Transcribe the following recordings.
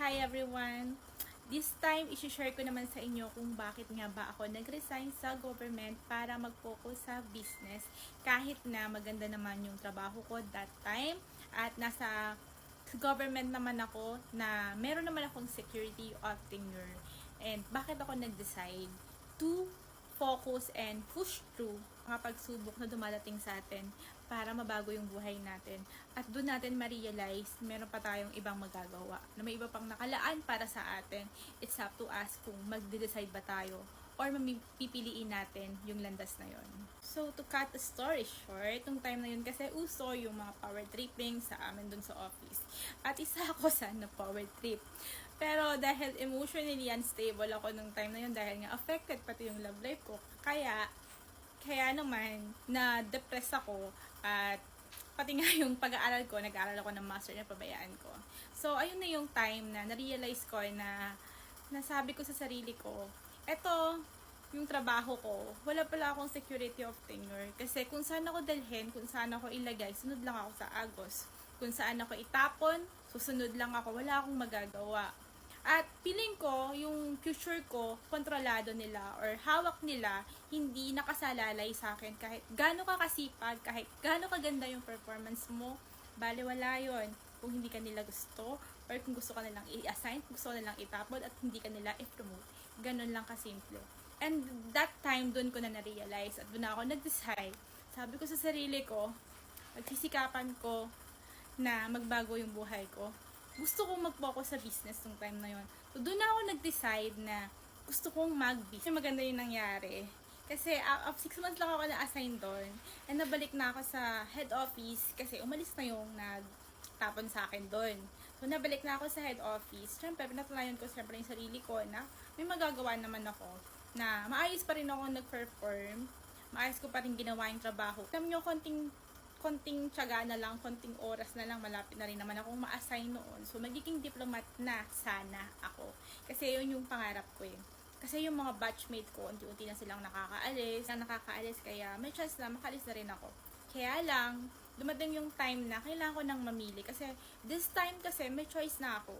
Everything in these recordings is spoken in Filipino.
Hi everyone! This time, isi-share ko naman sa inyo kung bakit nga ba ako nag-resign sa government para mag-focus sa business kahit na maganda naman yung trabaho ko that time at nasa government naman ako na meron naman akong security of tenure. And bakit ako nag-decide to focus and push through mga pagsubok na dumadating sa atin para mabago yung buhay natin. At doon natin ma-realize meron pa tayong ibang magagawa, na may iba pang nakalaan para sa atin. It's up to us kung mag-decide ba tayo or pipiliin natin yung landas na yon. So, to cut the story short, nung time na yun kasi uso yung mga power tripping sa amin dun sa office. At isa ako sa power trip. Pero dahil emotionally unstable ako nung time na yun, dahil nga affected pati yung love life ko, kaya naman na-depress ako at pati nga yung pag-aaral ko, nag-aaral ako ng master na pabayaan ko. So, ayun na yung time na na-realize ko na nasabi ko sa sarili ko, eto, yung trabaho ko, wala pala akong security of tenure. Kasi kung saan ako dalhin, kung saan ako ilagay, sunod lang ako sa agos. Kung saan ako itapon, susunod lang ako, wala akong magagawa. At feeling ko, yung future ko, kontrolado nila or hawak nila, hindi nakasalalay sa akin. Kahit gaano ka kasipag, kahit gaano kaganda yung performance mo, bale wala yun. Kung hindi ka nila gusto, or kung gusto ka nilang i-assign, kung gusto ka nilang itapon, at hindi ka nila i-promote. Ganun lang kasimple. And that time, dun ko na na-realize, at dun ako nag-decide. Sabi ko sa sarili ko, magsisikapan ko na magbago yung buhay ko. Gusto kong mag-focus sa business nung time na yon. So, doon na ako nag-decide na gusto kong mag-business. Maganda yung nangyari. Kasi, 6 months lang ako na-assign doon. And nabalik na ako sa head office kasi umalis na yung nagtapon sa akin doon. So, nabalik na ako sa head office. Siyempre, pinatunayan ko siyempre yung sarili ko na may magagawa naman ako. Na maayos pa rin ako nag-perform. Maayos ko pa rin ginawa yung trabaho. Alam nyo, konting tiyaga na lang, konting oras na lang, malapit na rin naman akong ma-assign noon. So, magiging diplomat na sana ako. Kasi yun yung pangarap ko eh. Kasi yung mga batchmate ko, unti-unti na silang nakakaalis, kaya may chance na makalis na rin ako. Kaya lang, dumating yung time na kailangan ko nang mamili. Kasi this time kasi may choice na ako.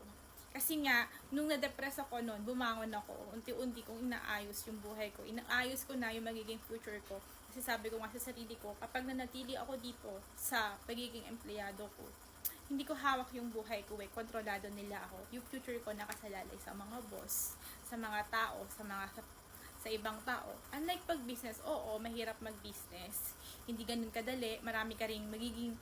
Kasi nga, nung na-depress ako noon, bumangon ako. Unti-unti kong inaayos yung buhay ko. Inaayos ko na yung magiging future ko. Kasi sabi ko nga sa sarili ko, kapag nanatili ako dito sa pagiging empleyado ko, hindi ko hawak yung buhay ko eh. Kontrolado nila ako. Yung future ko nakasalalay sa mga boss, sa mga tao, sa ibang tao. Unlike pag-business, oo, mahirap mag-business. Hindi ganun kadali. Marami ka ring magiging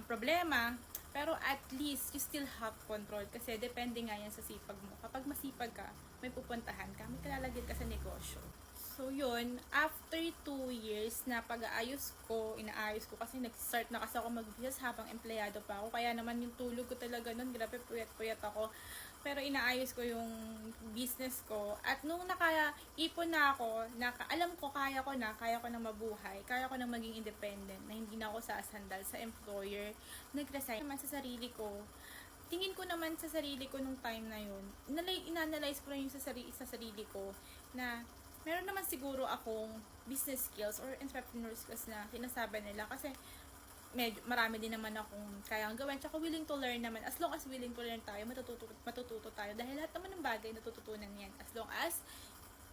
problema. Pero at least, you still have control. Kasi depende nga yan sa sipag mo. Kapag masipag ka, may pupuntahan ka, may kalalagyan ka sa negosyo. So yun, after 2 years na pag-aayos ko, inaayos ko kasi nag-start na kasi ako mag-business habang empleyado pa ako. Kaya naman yung tulog ko talaga nun, grabe puyat-puyat ako. Pero inaayos ko yung business ko. At nung nakaipon na ako, alam ko kaya ko na mabuhay, kaya ko na maging independent, na hindi na ako sasandal sa employer, nag-resign naman sa sarili ko. Tingin ko naman sa sarili ko nung time na yun, inanalyze ko na yung sa sarili ko na meron naman siguro akong business skills or entrepreneur skills na sinasabi nila kasi medyo marami din naman akong kayang gawin, tsaka willing to learn naman. As long as willing to learn tayo, matututo tayo dahil lahat naman ng bagay natututunan yan as long as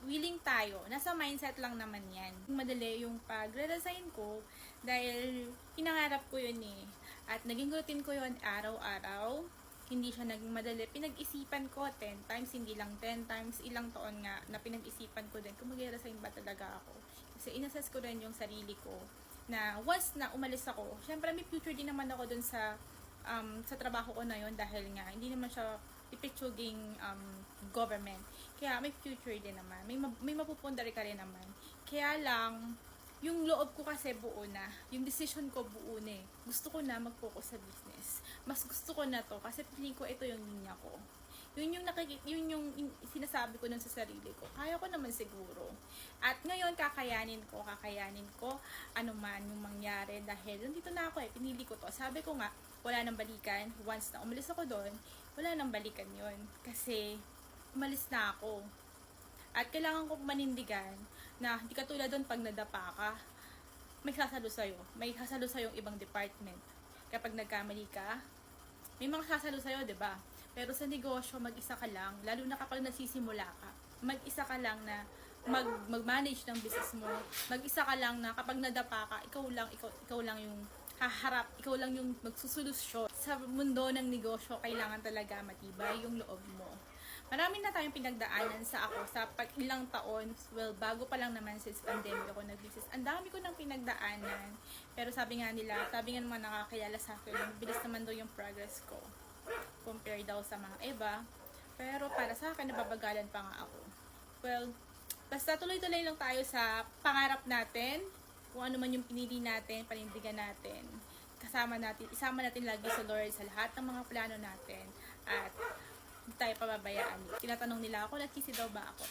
willing tayo. Nasa mindset lang naman yan. Madali yung pagre-resign ko dahil pinangarap ko yun eh. At naging routine ko yun araw-araw. Hindi siya naging madali. Pinag-isipan ko 10 times, hindi lang 10 times, ilang taon nga na pinag-isipan ko din kung mag-resign ba talaga ako. Kasi inassess ko rin yung sarili ko na once na umalis ako, syempre may future din naman ako dun sa trabaho ko na yun dahil nga hindi naman siya ipitsuging government. Kaya may future din naman. May mapupundari ka rin naman. Kaya lang, yung loob ko kasi buo na. Yung decision ko buo na eh. Gusto ko na mag-focus sa business. Mas gusto ko na to kasi feeling ko ito yung linya ko. Yun yung sinasabi ko nun sa sarili ko. Kaya ko naman siguro. At ngayon, kakayanin ko ano man yung mangyari dahil nandito na ako eh. Pinili ko to. Sabi ko nga, wala nang balikan. Once na umalis ako doon, wala nang balikan yun. Kasi, umalis na ako. At kailangan ko manindigan na hindi katulad doon pag nadapa ka, may sasalo sa'yo. May sasalo sa'yo yung ibang department. Kapag nagkamali ka, may mga sasalo sa'yo, 'di ba? Pero sa negosyo, mag-isa ka lang, lalo na kapag nagsisimula ka, mag-isa ka lang na mag-manage ng business mo. Mag-isa ka lang na kapag nadapa ka, ikaw lang yung haharap, ikaw lang yung magsusolusyon. Sa mundo ng negosyo, kailangan talaga matibay yung loob mo. Marami na tayong pinagdaanan sa ilang taon, well, bago pa lang naman since pandemic ako nag-business. Ang dami ko nang pinagdaanan. Pero sabi nga ng mga nakakilala sa akin, mabilis naman daw yung progress ko compare daw sa mga iba. Pero para sa akin, nababagalan pa nga ako. Well, basta tuloy-tuloy lang tayo sa pangarap natin. Kung ano man yung pinili natin, panindigan natin. Isama natin lagi sa Lord sa lahat ng mga plano natin. At hindi tayo pababayaan. Tinatanong nila ako, nagsisi daw ba ako?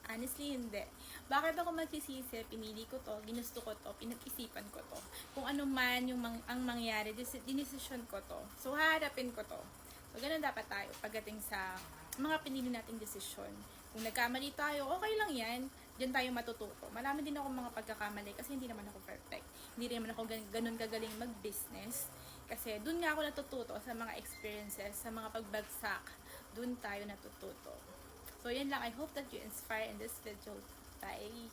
Honestly, hindi. Bakit ako magsisisi? Pinili ko to, ginusto ko to, pinag-isipan ko to. Kung ano man yung ang mangyari, dinesisyon ko to. So, haharapin ko to. So, ganun dapat tayo pagdating sa mga pinili nating desisyon. Kung nagkamali tayo, okay lang yan. Diyan tayo matututo. Marami din ako mga pagkakamali kasi hindi naman ako perfect. Hindi rin naman ako ganun kagaling mag-business. Kasi dun nga ako natututo sa mga experiences, sa mga pagbagsak. Dun tayo natututo. So, yan lang. I hope that you inspire in this video. Bye!